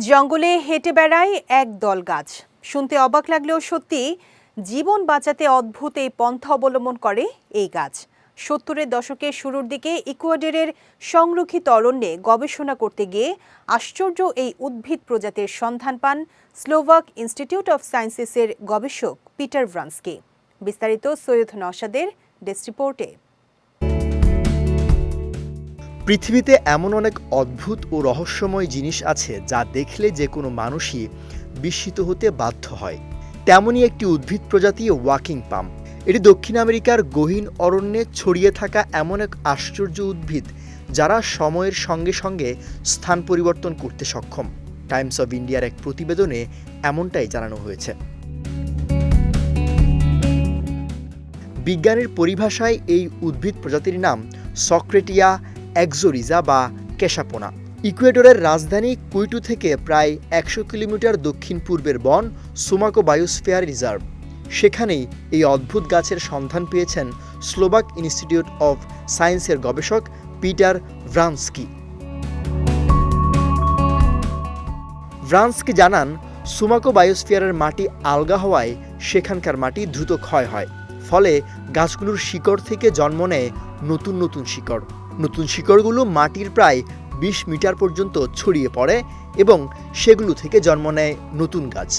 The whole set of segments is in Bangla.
জঙ্গলে হেঁটে বেড়ায় এক দল গাছ। শুনতে অবাক লাগলেও সত্যি, জীবন বাঁচাতে অদ্ভুত এই পন্থা অবলম্বন করে এই গাছ। ৭০-এর দশকের শুরুর দিকে ইকুয়েডরের সংরক্ষিত অরণ্যে গবেষণা করতে গিয়ে আশ্চর্য এই উদ্ভিদ প্রজাতির সন্ধান পান স্লোভাক ইনস্টিটিউট অফ সায়েন্সেসের গবেষক পিটার ভ্রান্সকি। বিস্তারিত সৈয়দ নওশাদের ডেস্ক রিপোর্টে। পৃথিবীতে এমন অনেক অদ্ভুত ও রহস্যময় জিনিস আছে যা দেখলে যে কোনো মানুষই বিস্মিত হতে বাধ্য হয়। তেমনই একটি উদ্ভিদ প্রজাতি ওয়াকিং পাম। এটি দক্ষিণ আমেরিকার গহীন অরণ্যে ছড়িয়ে থাকা এমন এক আশ্চর্য উদ্ভিদ যারা সময়ের সঙ্গে সঙ্গে স্থান পরিবর্তন করতে সক্ষম। টাইমস অব ইন্ডিয়ার এক প্রতিবেদনে এমনটাই জানানো হয়েছে। বিজ্ঞানের পরিভাষায় এই উদ্ভিদ প্রজাতির নাম সক্রেটিয়া এক্সোরিজা বা কেশাপোনা। ইকুয়েডরের রাজধানী কুইটো থেকে প্রায় ১০০ কিলোমিটার দক্ষিণ পূর্বের বন সুমাকো বায়োস্ফিয়ার রিজার্ভ। সেখানেই এই অদ্ভুত গাছের সন্ধান পেয়েছেন স্লোভাক ইনস্টিটিউট অফ সায়েন্সের গবেষক পিটার ভ্রান্সকি। ভ্রান্সকি জানান, সুমাকো বায়োস্ফিয়ারের মাটি আলগা হওয়ায় সেখানকার মাটি দ্রুত ক্ষয় হয়। ফলে গাছগুলোর শিকড় থেকে জন্ম নেয় নতুন নতুন শিকড়। নতুন শিকড়গুলো মাটির প্রায় ২০ মিটার পর্যন্ত ছড়িয়ে পড়ে এবং সেগুলো থেকে জন্ম নেয় নতুন গাছ।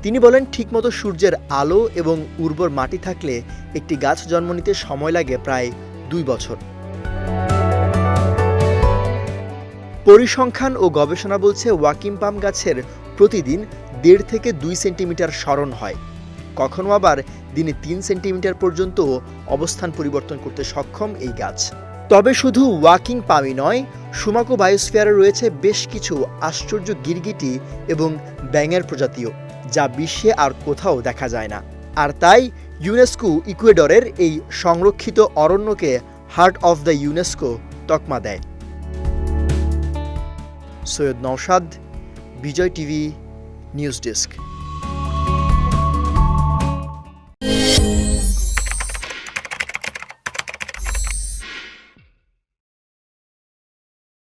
তিনি বলেন, ঠিকমতো সূর্যের আলো এবং উর্বর মাটি থাকলে একটি গাছ জন্ম নিতে সময় লাগে প্রায় ২ বছর। পরিসংখ্যান ও গবেষণা বলছে ওয়াকিং পাম গাছের প্রতিদিন ১.৫ থেকে ২ সেন্টিমিটার সরণ হয়। কখনো আবার দিনে ৩ সেন্টিমিটার পর্যন্ত অবস্থান পরিবর্তন করতে সক্ষম এই গাছ। তবে শুধু ওয়াকিং পামই নয়, সুমাকো বায়োস্ফিয়ারে রয়েছে বেশ কিছু আশ্চর্য গিরগিটি এবং ব্যাঙের প্রজাতিও, যা বিশ্বে আর কোথাও দেখা যায় না। আর তাই ইউনেস্কো ইকুয়েডরের এই সংরক্ষিত অরণ্যকে হার্ট অফ দ্য ইউনেস্কো তকমা দেয়। সৈয়দ নওশাদ, বিজয় টিভি নিউজ ডেস্ক।